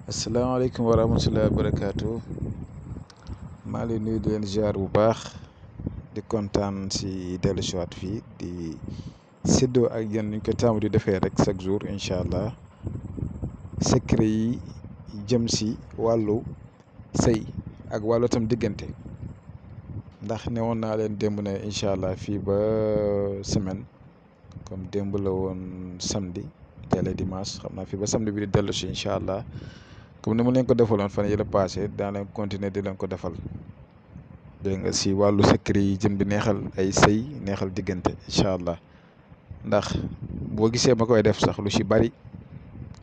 asalaamaaleykum wa rahmatulah wa barakaatu maa ngi lay nuyu di leen ziar bu baax di kontaan si dellu si waat fii di séddoo ak yéen ñu ko taamu di defee rek chaque jour incha allah secret yi jëm si wàllu sëy ak wàllu tam diggante ndax ne woon naa leen démb ne incha allah fii ba semaine comme démb la woon samedi télé dimanche xam naa fii ba samedi bi di dellu si incha allah. comme ni ma leen ko defaloon fan yële passé daa leen continuer di leen ko defal dégg nga si wàllu secret yi jëm bi neexal ay sëy neexal diggante incha allah ndax boo gisee ma koy def sax lu si bari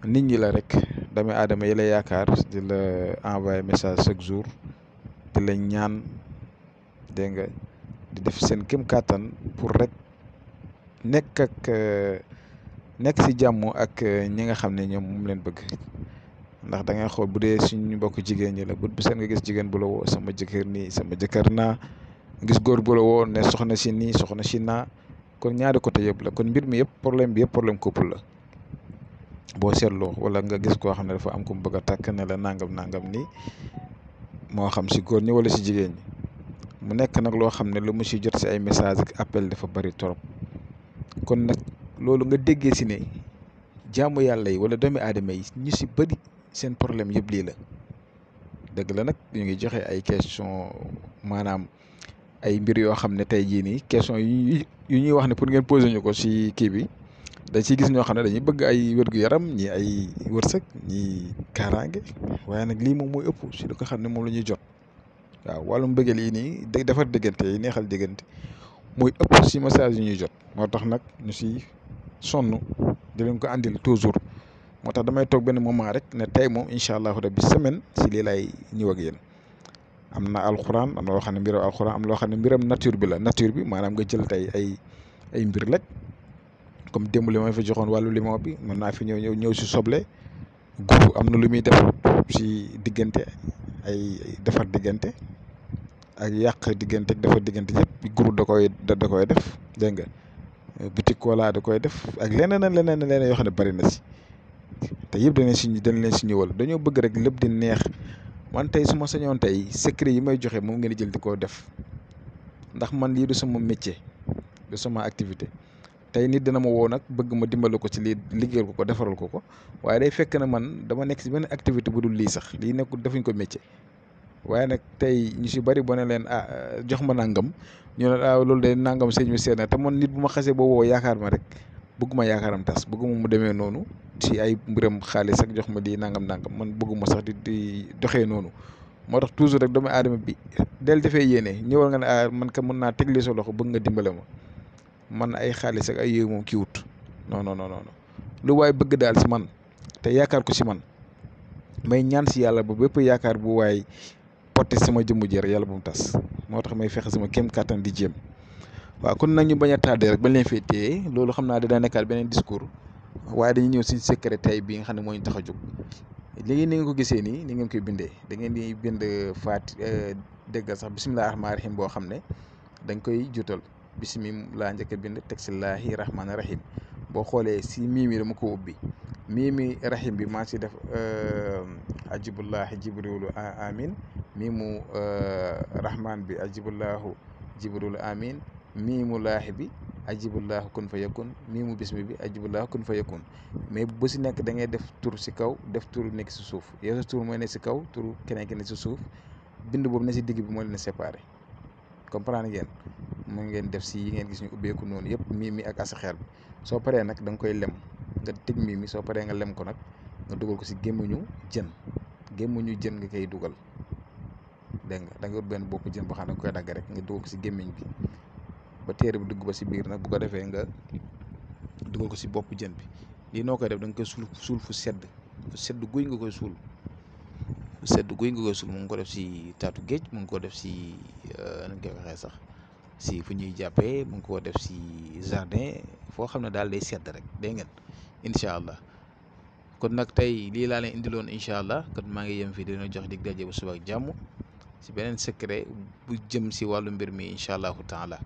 nit ñi la rek doomi aadama yi la yaakaar di la envoyer message chaque jour di la ñaan dégg nga di def seen këm kàttan pour rek nekk si jàmm ak ñi nga xam ne ñoom moom leen bëgg. ndax da ngay xool bu dee suñu mbokk jigéen ñi la bu seen nga gis jigéen bu la woo sama jëkkër nii sama jëkkër naa gis góor bu la woo ne soxna si nii soxna si naa kon ñaari côté yëpp la kon mbir mi yëpp problème bi yëpp problème couple la boo seetloo wala nga gis koo xam ne dafa am ku mu bëgg a takk ne la nangam nii moo xam si góor ñi wala si jigéen ñi mu nekk nag loo xam ne lu mu si jot si ay message ak appel dafa bari trop kon nag loolu nga déggee si ne jaamu yàlla yi wala doomi aadama yi ñu si bëri seen problème yëpp lii la dëgg la nag ñu ngi joxe ay question maanaam ay mbir yoo xam ne tey jii nii question yu ñuy wax ne pour ngeen poser ñu ko si kii bi dañ ciy gis ñoo xam ne dañuy bëgg ay wér-gu-yaram ñi ay wërsëg ñi kaaraange waaye nag lii moom mooy ëpp si li ko xam ne moom la ñuy jot waaw wàllum bëggeel yi nii defar diggante yi neexal diggante mooy ëpp si message yi ñuy jot moo tax nag ñu si sonn di leen ko andil toujours. moo tax damay toog benn moment rek ne tey moom incha allahu rabbi semaine si lii lay ñëw ak yéen am na alxuraan am na loo xam ne mbiram alxuraan am loo xam ne mbiram nature bi la nature bi maanaam nga jël tey ay mbir rek comme démb li ma fi joxoon wàllu limon bi mën naa fi ñëw si soble guru am na lu muy def si diggante ay defar diggante ak yàq diggante ak defar diggante yëpp guru da koy def dégg nga butik cola da koy def ak leneen yoo xam ne bari na si. te yëpp dañ leen si ñëwal dañoo bëgg rek lépp di neex man tey su ma sañoon tey secret yi may joxe moom ngeen di jël di ko def ndax man lii du sama métier du sama activité tey nit dina ma woo nag bëgg ma dimbali ko ci lii liggéeyal ko defaral ko waaye day fekk na man dama nekk si benn activité bu dul lii sax lii nekkul defuñ ko métier waaye nag tey ñu si bari boo ne leen jox ma nangam ñu ne loolu day nangam sëñ bi seet na te man nit bu ma xasee ba woo yaakaar ma rek bëgguma yaakaaram tas bëgguma mu demee noonu ci ay mbiram xaalis ak jox ma di nangam man bëgguma sax di doxee noonu moo tax toujours rek doomu aadama bi del defee yéene ñëwal nga ne man ka mën naa tegle sa loxo bëgg nga dimbale ma man ay xaalis ak ay yooyu moom kii wut non lu waay bëgg daal si man te yaakaar ko si man may ñaan si yàlla ba bépp yaakaar bu waay potti sama jëmmu jër yàlla bu mu tas moo tax may fexe sama kéem kàttan di jéem. waaw kon nag ñu bañ a tardé rek bañ leen fee téye loolu xam naa dina nekkaat beneen discours waaye dañuy ñëw si secret tey bi nga xam ne moo ñu tax a jóg léegi ni nga ko gisee nii ni ngeen koy bindee da ngeen di bind déggal sax bisimilah rahmaani rahim boo xam ne dañ koy juutal bisimilah njëkk a bind teg si laahi rahmaani rahim boo xoolee si miimi dama ko ubbi miimi rahim bi maa si def ajibullahi jibrilu amin miimu rahman bi ajibullahu jibrilu amin miimu laahi bi ajibullahu kun fa yakun miimu bismi bi ajibullahu kun fa yakun mais bu si nekk da ngay def tur si kaw def tur nekk si suuf yow sa tur mooy ne si kaw tur keneen ki ne si suuf bind boobu ne si digg bi moo leen séparé comprendre ngeen mu ngeen def si yi ngeen gis ñu ubbeeku noonu yëpp mii mi ak asaxeer bi soo paree nag da nga koy lem nga tëj mii mi soo paree nga lem ko nag nga dugal ko si gémmiñu jën nga koy dugal dégg nga da nga ut benn bopp jën boo xam ne nga koy dagg rek nga dugal ko si gémmiñ bi ba téere bi dugg ba si biir nag bu ko defee nga dugal ko si bopp jën bi lii noo koy def da nga koy suul fu sedd guy nga koy suul mu ngi ko def si taatu géej mu ngi ko def si nañ koy waxee sax si fu ñuy jàppee mu ngi ko def si jardin foo xam ne daal day sedd rek dégg ngeen incha allah kon nag tey lii laa leen indiloon incha allah kon maa ngi yem fii dina jox dig daje bu suba ak jàmm si beneen secret bu jëm si wàllu mbir mi incha allahu taala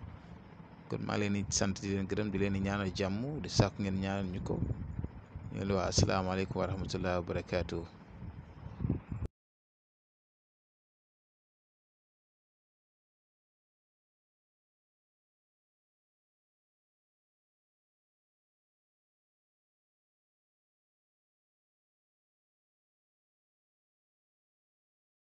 kon maa leen di sant di leen gërëm di leen di ñaanal jàmm di sàkku ngeen ñaanal ñu ko ñu leen wax asalaamaaleykum wa rahmatulah wa barakaatu.